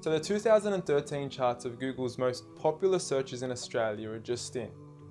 So the 2013 charts of Google's most popular searches in Australia are just in,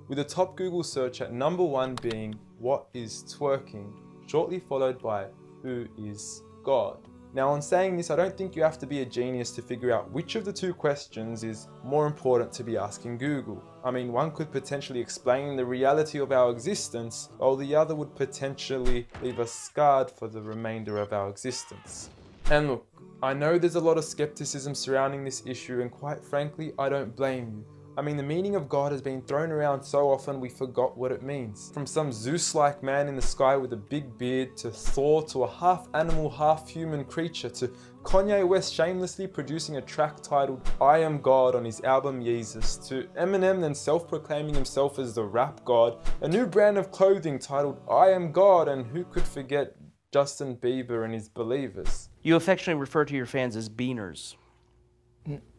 with the top Google search at #1 being "What is twerking?", shortly followed by "Who is God?". Now, on saying this, I don't think you have to be a genius to figure out which of the two questions is more important to be asking Google. I mean, one could potentially explain the reality of our existence, while the other would potentially leave us scarred for the remainder of our existence. And look, I know there's a lot of skepticism surrounding this issue, and quite frankly, I don't blame you. I mean, the meaning of God has been thrown around so often we forgot what it means. From some Zeus-like man in the sky with a big beard, to Thor, to a half-animal, half-human creature, to Kanye West shamelessly producing a track titled "I Am God" on his album Yeezus, to Eminem then self-proclaiming himself as the rap god, a new brand of clothing titled "I Am God", and who could forget Justin Bieber and his Believers. You affectionately refer to your fans as beaners.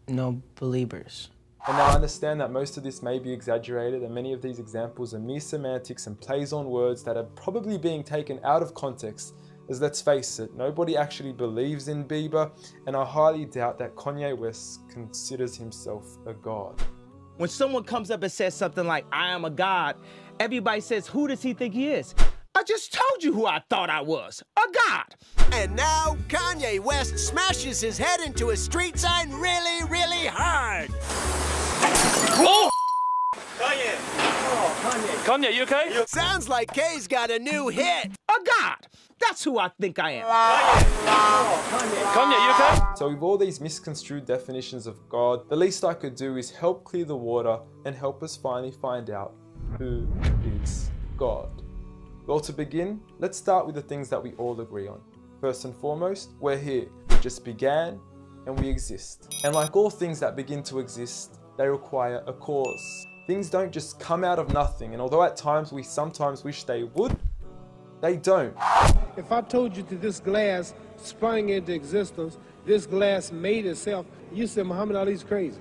No, believers. And now I understand that most of this may be exaggerated, and many of these examples are mere semantics and plays on words that are probably being taken out of context, as let's face it, nobody actually believes in Bieber, and I highly doubt that Kanye West considers himself a god. When someone comes up and says something like, "I am a god," everybody says, "Who does he think he is?" I just told you who I thought I was, a god. And now Kanye West smashes his head into a street sign really, really hard. Oh! Kanye. Oh, Kanye. Kanye, you okay? Sounds like Kay's got a new hit. A god. That's who I think I am. Kanye, you okay? So with all these misconstrued definitions of God, the least I could do is help clear the water and help us finally find out who is God. Well, to begin, let's start with the things that we all agree on. First and foremost, we're here. We just began and we exist. And like all things that begin to exist, they require a cause. Things don't just come out of nothing, and although at times we sometimes wish they would, they don't. If I told you that this glass sprang into existence, this glass made itself, you said Muhammad Ali's crazy.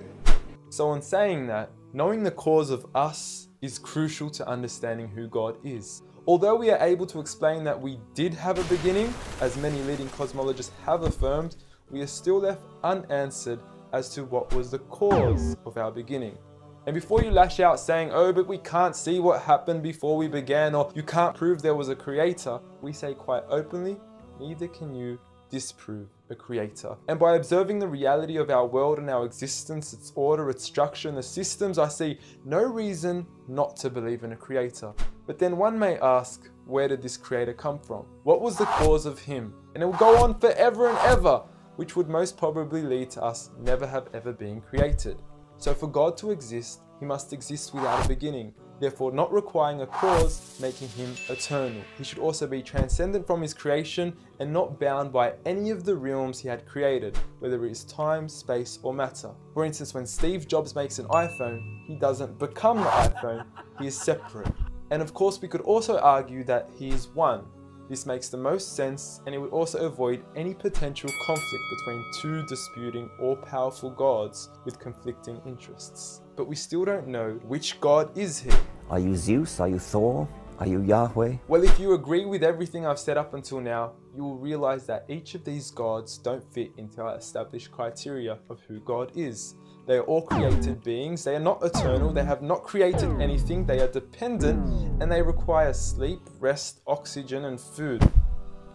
So in saying that, knowing the cause of us is crucial to understanding who God is. Although we are able to explain that we did have a beginning, as many leading cosmologists have affirmed, we are still left unanswered as to what was the cause of our beginning. And before you lash out saying, "Oh, but we can't see what happened before we began," or "you can't prove there was a creator," we say quite openly, neither can you disprove a creator. And by observing the reality of our world and our existence, its order, its structure, and the systems, I see no reason not to believe in a creator. But then one may ask, where did this creator come from? What was the cause of him? And it will go on forever and ever, which would most probably lead to us never have ever been created. So for God to exist, he must exist without a beginning, therefore not requiring a cause, making him eternal. He should also be transcendent from his creation and not bound by any of the realms he had created, whether it is time, space, or matter. For instance, when Steve Jobs makes an iPhone, he doesn't become the iPhone, he is separate. And of course, we could also argue that he is one. This makes the most sense, and it would also avoid any potential conflict between two disputing all-powerful gods with conflicting interests. But we still don't know which God is he. Are you Zeus? Are you Thor? Are you Yahweh? Well, if you agree with everything I've said up until now, you will realize that each of these gods don't fit into our established criteria of who God is. They are all created beings, they are not eternal, they have not created anything, they are dependent, and they require sleep, rest, oxygen, and food.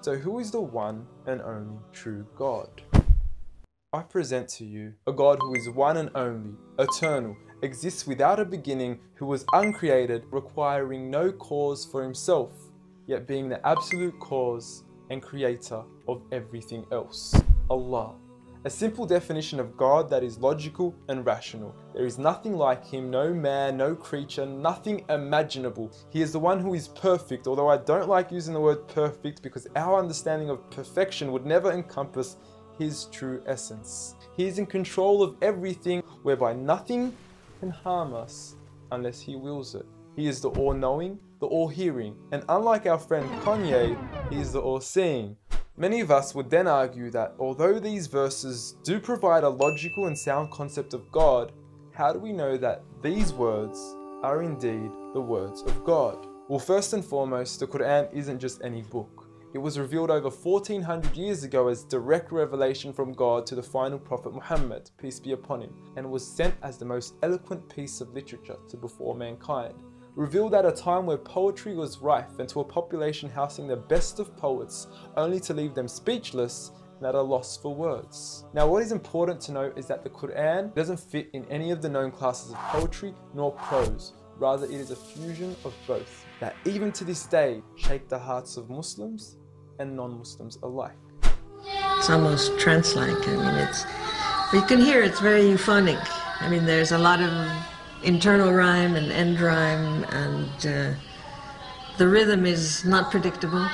So who is the one and only true God? I present to you a God who is one and only, eternal, exists without a beginning, who was uncreated, requiring no cause for himself, yet being the absolute cause and creator of everything else, Allah. A simple definition of God that is logical and rational. There is nothing like him, no man, no creature, nothing imaginable. He is the one who is perfect, although I don't like using the word perfect because our understanding of perfection would never encompass his true essence. He is in control of everything, whereby nothing can harm us unless he wills it. He is the all-knowing, the all-hearing, and unlike our friend Kanye, he is the all-seeing. Many of us would then argue that although these verses do provide a logical and sound concept of God, how do we know that these words are indeed the words of God? Well, first and foremost, the Quran isn't just any book. It was revealed over 1400 years ago as direct revelation from God to the final prophet Muhammad, peace be upon him, and was sent as the most eloquent piece of literature to before mankind. Revealed at a time where poetry was rife and to a population housing the best of poets, only to leave them speechless and at a loss for words. Now what is important to note is that the Quran doesn't fit in any of the known classes of poetry nor prose. Rather, it is a fusion of both that even to this day shake the hearts of Muslims and non-Muslims alike. It's almost trance-like. I mean, you can hear it's very euphonic. I mean, there's a lot of internal rhyme and end rhyme, and the rhythm is not predictable,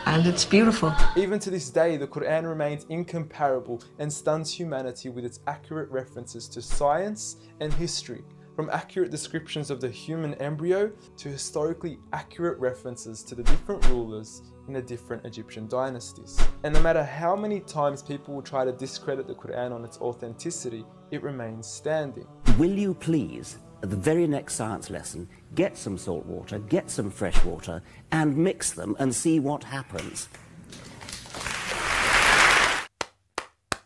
and it's beautiful. Even to this day, the Quran remains incomparable and stuns humanity with its accurate references to science and history, from accurate descriptions of the human embryo to historically accurate references to the different rulers in the different Egyptian dynasties. And no matter how many times people will try to discredit the Quran on its authenticity, it remains standing. Will you please, at the very next science lesson, get some salt water, get some fresh water, and mix them and see what happens?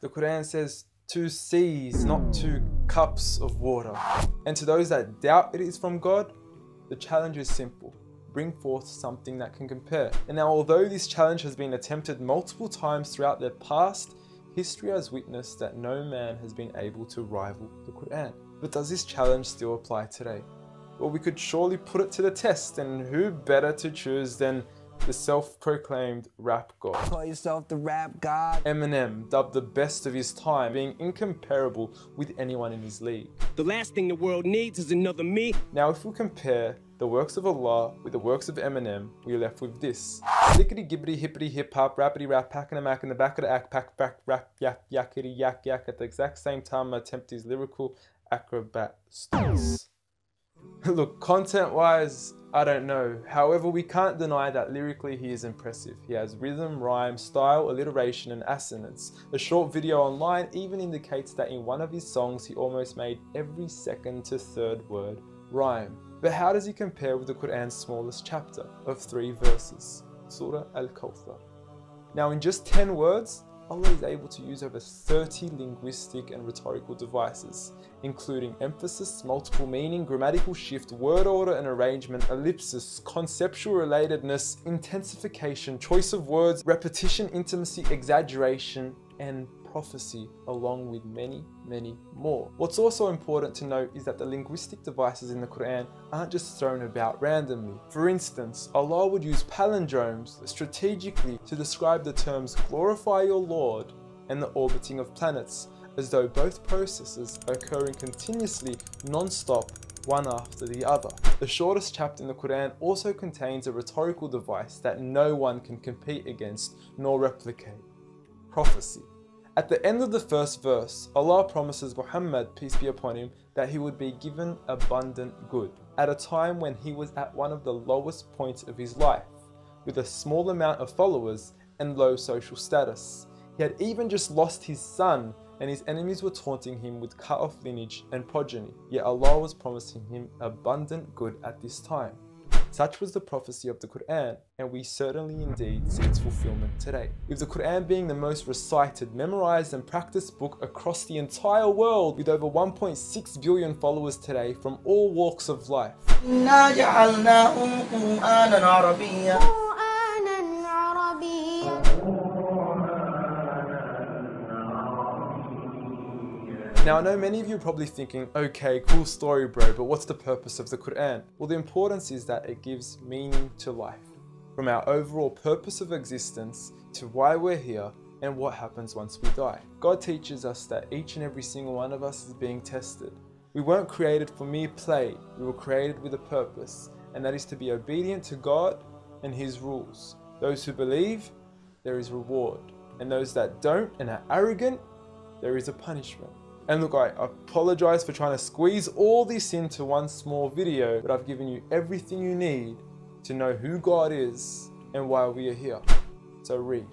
The Quran says 2 seas, not 2 cups of water. And to those that doubt it is from God, the challenge is simple. Bring forth something that can compare. And now, although this challenge has been attempted multiple times throughout the past, history has witnessed that no man has been able to rival the Quran. But does this challenge still apply today? Well, we could surely put it to the test, and who better to choose than the self-proclaimed rap god. Call yourself the rap god. Eminem, dubbed the best of his time, being incomparable with anyone in his league. The last thing the world needs is another me. Now, if we compare the works of Allah with the works of Eminem, we are left with this. Slickety gibbity hippity hip hop, rappity rap, packing a mac in the back of the act, pack back rap yak yakety yak yak at the exact same time I attempt his lyrical acrobat stunts. Look, content-wise, I don't know. However, we can't deny that lyrically he is impressive. He has rhythm, rhyme, style, alliteration, and assonance. A short video online even indicates that in one of his songs he almost made every second to third word rhyme. But how does he compare with the Quran's smallest chapter of 3 verses, Surah Al-Kawthar? Now, in just 10 words, Allah is able to use over 30 linguistic and rhetorical devices, including emphasis, multiple meaning, grammatical shift, word order and arrangement, ellipsis, conceptual relatedness, intensification, choice of words, repetition, intimacy, exaggeration, and prophecy, along with many, many more. What's also important to note is that the linguistic devices in the Quran aren't just thrown about randomly. For instance, Allah would use palindromes strategically to describe the terms glorify your Lord and the orbiting of planets, as though both processes are occurring continuously, non-stop, one after the other. The shortest chapter in the Quran also contains a rhetorical device that no one can compete against nor replicate: prophecy. At the end of the first verse, Allah promises Muhammad, peace be upon him, that he would be given abundant good at a time when he was at one of the lowest points of his life, with a small amount of followers and low social status. He had even just lost his son, and his enemies were taunting him with cut-off lineage and progeny, yet Allah was promising him abundant good at this time. Such was the prophecy of the Quran, and we certainly indeed see its fulfillment today, with the Quran being the most recited, memorized and practiced book across the entire world, with over 1.6 billion followers today from all walks of life. Now, I know many of you are probably thinking, okay, cool story bro, but what's the purpose of the Quran? Well, the importance is that it gives meaning to life, from our overall purpose of existence to why we're here and what happens once we die. God teaches us that each and every single one of us is being tested. We weren't created for mere play, we were created with a purpose, and that is to be obedient to God and His rules. Those who believe, there is reward, and those that don't and are arrogant, there is a punishment. And look, I apologize for trying to squeeze all this into one small video, but I've given you everything you need to know who God is and why we are here. So read.